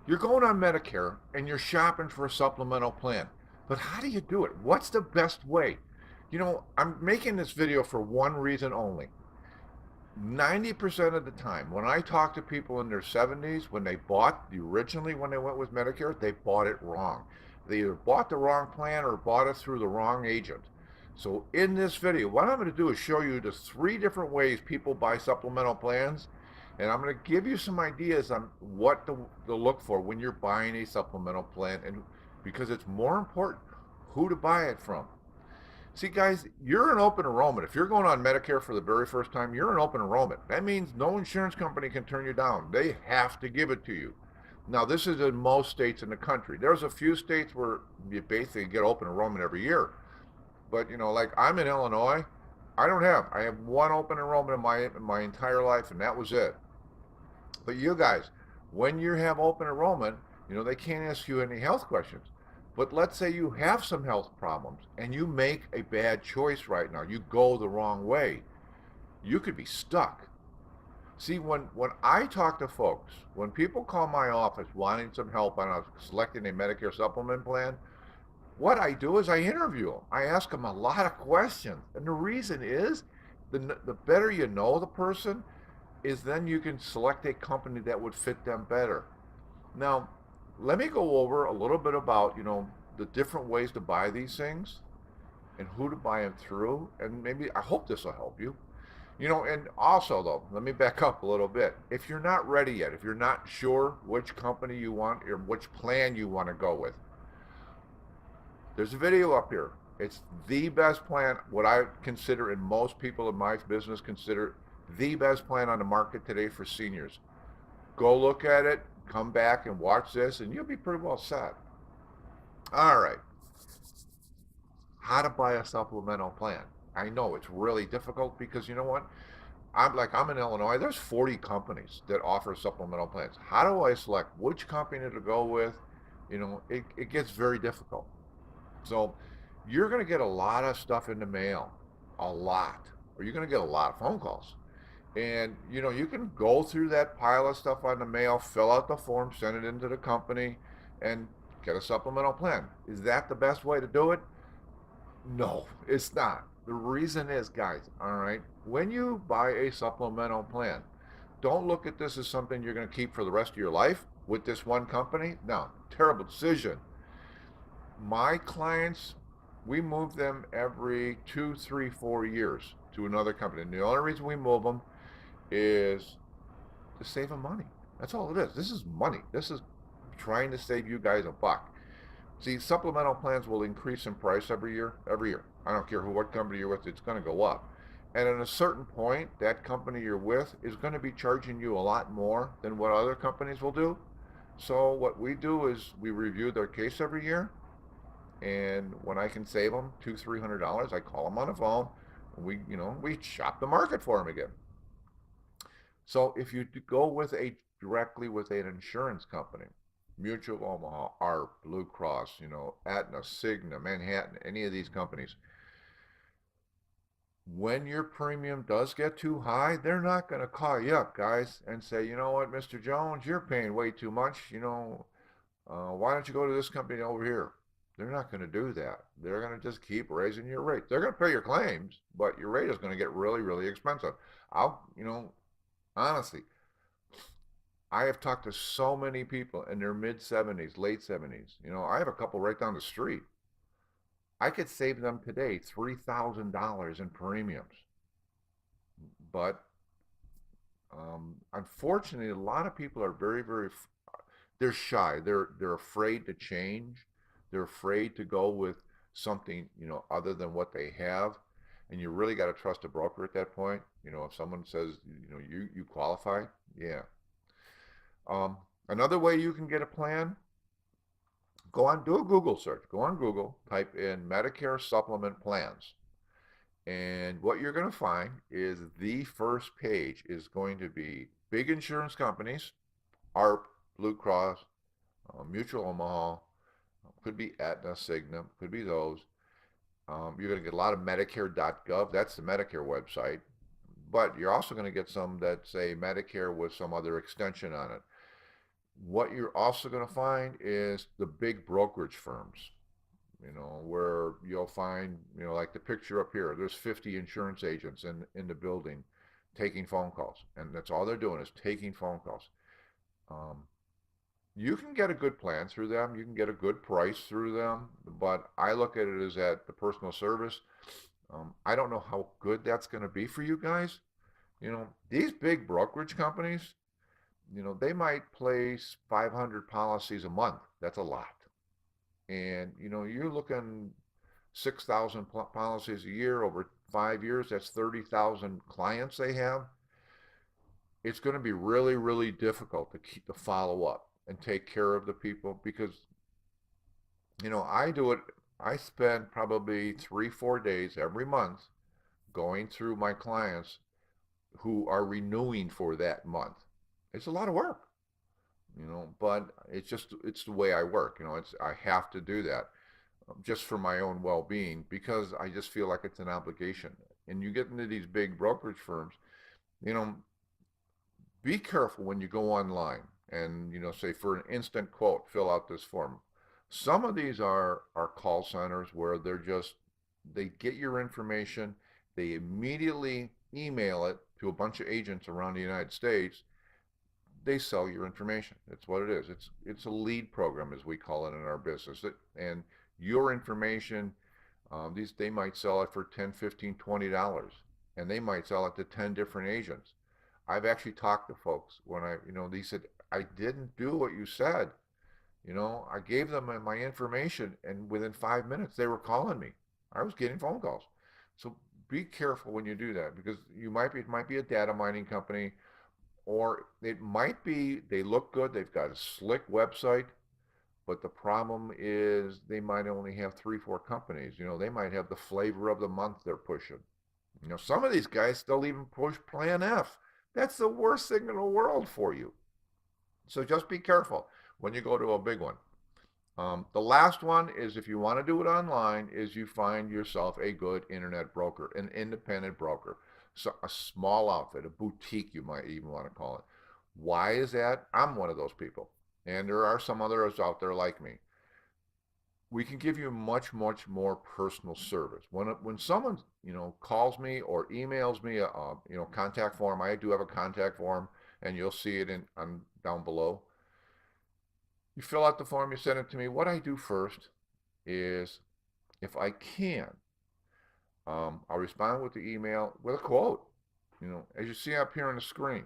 You're going on Medicare and you're shopping for a supplemental plan. But how do you do it? What's the best way? I'm making this video for one reason only. 90% of the time, when I talk to people in their 70s, when they bought originally when they went with Medicare, they bought it wrong. They either bought the wrong plan or bought it through the wrong agent. So in this video, what I'm going to do is show you the three different ways people buy supplemental plans, and I'm going to give you some ideas on what to look for when you're buying a supplemental plan, and because it's more important who to buy it from. See, guys, you're an open enrollment. If you're going on Medicare for the very first time, you're an open enrollment. That means no insurance company can turn you down. They have to give it to you. Now, this is in most states in the country. There's a few states where you basically get open enrollment every year. But, like I'm in Illinois, I have one open enrollment in my entire life, and that was it. But you guys, when you have open enrollment, they can't ask you any health questions. But let's say you have some health problems and you make a bad choice right now. You go the wrong way. You could be stuck. See, when I talk to folks, when people call my office wanting some help on selecting a Medicare supplement plan, what I do is I interview them. I ask them a lot of questions. And the reason is the better you know the person, is then you can select a company that would fit them better. Now, let me go over a little bit about, the different ways to buy these things and who to buy them through. And maybe, I hope this will help you. And also though, let me back up a little bit. If you're not ready yet, if you're not sure which company you want or which plan you want to go with, there's a video up here. It's the best plan, what I consider, and most people in my business consider, the best plan on the market today for seniors. Go look at it, come back and watch this, and you'll be pretty well set. All right. How to buy a supplemental plan. I know it's really difficult because you know what? I'm in Illinois. There's 40 companies that offer supplemental plans. How do I select which company to go with? It gets very difficult. So you're going to get a lot of stuff in the mail, a lot, or you're going to get a lot of phone calls. And you can go through that pile of stuff on the mail, fill out the form, send it into the company, and get a supplemental plan. Is that the best way to do it? No, it's not. The reason is, guys, all right, when you buy a supplemental plan, don't look at this as something you're going to keep for the rest of your life with this one company. No, terrible decision. My clients, we move them every 2, 3, 4 years to another company. And the only reason we move them is to save them money. That's all it is. This is money. This is trying to save you guys a buck. See, supplemental plans will increase in price every year. Every year. I don't care what company you're with, it's going to go up. And at a certain point, that company you're with is going to be charging you a lot more than what other companies will do. So what we do is we review their case every year, and when I can save them $200-300, I call them on the phone, and we shop the market for them again. So if you go with directly with an insurance company, Mutual Omaha, ARP, Blue Cross, Aetna, Cigna, Manhattan, any of these companies, when your premium does get too high, they're not going to call you up, guys, and say, you know what, Mr. Jones, you're paying way too much. Why don't you go to this company over here? They're not going to do that. They're going to just keep raising your rate. They're going to pay your claims, but your rate is going to get really, really expensive. Honestly, I have talked to so many people in their mid 70s, late 70s. I have a couple right down the street. I could save them today $3,000 in premiums. But unfortunately, a lot of people are very, very, they're shy. They're afraid to change. They're afraid to go with something, other than what they have. And you really got to trust a broker at that point. If someone says, you qualify, yeah. Another way you can get a plan, do a Google search. Go on Google, type in Medicare Supplement Plans. And what you're going to find is the first page is going to be big insurance companies, ARP, Blue Cross, Mutual Omaha, could be Aetna, Cigna, could be those. You're going to get a lot of Medicare.gov. That's the Medicare website. But you're also going to get some that say Medicare with some other extension on it. What you're also going to find is the big brokerage firms, where you'll find, like the picture up here, there's 50 insurance agents in the building taking phone calls, and that's all they're doing is taking phone calls. Um, you can get a good plan through them, you can get a good price through them, but I look at it as at the personal service. I don't know how good that's going to be for you guys. These big brokerage companies, they might place 500 policies a month. That's a lot. And, you're looking 6,000 policies a year over 5 years. That's 30,000 clients they have. It's going to be really, really difficult to follow up and take care of the people because, I do it. I spend probably 3, 4 days every month going through my clients who are renewing for that month. It's a lot of work, but it's the way I work. I have to do that, just for my own well-being, because I just feel like it's an obligation. And you get into these big brokerage firms, you know, be careful when you go online and, say for an instant quote, fill out this form. Some of these are call centers where they get your information, they immediately email it to a bunch of agents around the United States. They sell your information. That's what it is. It's a lead program, as we call it in our business. And your information, these they might sell it for 10, 15, $20, and they might sell it to 10 different agents. I've actually talked to folks when they said, I didn't do what you said. I gave them my information, and within 5 minutes they were calling me. I was getting phone calls. So be careful when you do that, because it might be a data mining company, or it might be they look good, they've got a slick website, but the problem is they might only have 3, 4 companies. They might have the flavor of the month they're pushing. Some of these guys still even push Plan F. That's the worst thing in the world for you. So just be careful when you go to a big one. The last one is, if you want to do it online, is you find yourself a good internet broker, an independent broker, so a small outfit, a boutique, you might even want to call it. Why is that? I'm one of those people, and there are some others out there like me. We can give you much, much more personal service. When someone calls me or emails me a contact form, I do have a contact form, and you'll see it down below. You fill out the form, you send it to me. What I do first is, if I can, I'll respond with the email with a quote. As you see up here on the screen,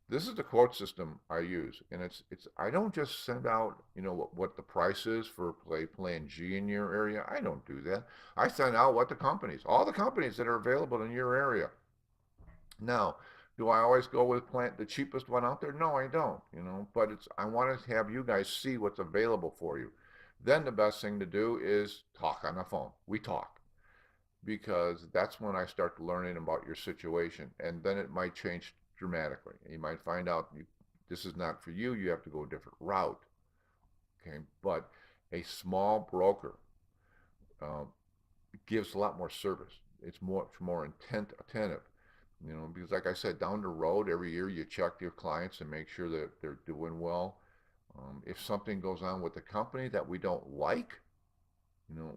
this is the quote system I use, and it's I don't just send out what the price is for plan G in your area. I don't do that. I send out what all the companies that are available in your area. Now, do I always go with the cheapest one out there? No, I don't. But I want to have you guys see what's available for you. Then the best thing to do is talk on the phone. We talk, because that's when I start learning about your situation, and then it might change dramatically. You might find out this is not for you. You have to go a different route. Okay, but a small broker uh, gives a lot more service. It's more attentive. Because like I said, down the road every year you check your clients and make sure that they're doing well. If something goes on with the company that we don't like,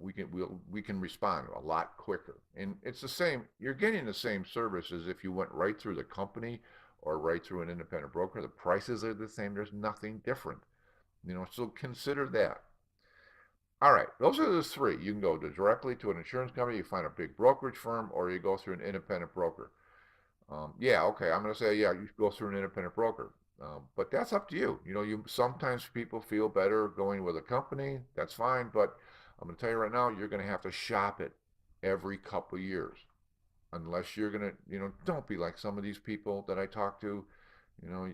we can respond a lot quicker. And it's the same. You're getting the same service as if you went right through the company or right through an independent broker. The prices are the same. There's nothing different. So consider that. All right, those are the three. You can go directly to an insurance company, you find a big brokerage firm, or you go through an independent broker. Yeah, okay, I'm going to say, yeah, you go through an independent broker. But that's up to you. Sometimes people feel better going with a company. That's fine, but I'm going to tell you right now, you're going to have to shop it every couple of years, unless you're going to, don't be like some of these people that I talk to. You know,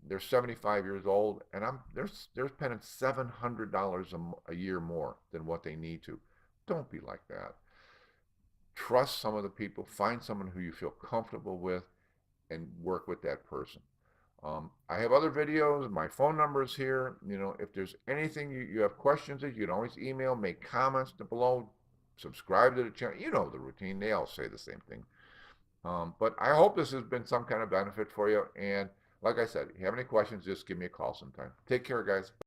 they're 75 years old, and they're spending $700 a year more than what they need to. Don't be like that. Trust some of the people. Find someone who you feel comfortable with, and work with that person. I have other videos. My phone number is here. If there's anything you have questions, you can always email, make comments below, subscribe to the channel. You know the routine. They all say the same thing. But I hope this has been some kind of benefit for you. And Like I said, if you have any questions, just give me a call sometime. Take care, guys.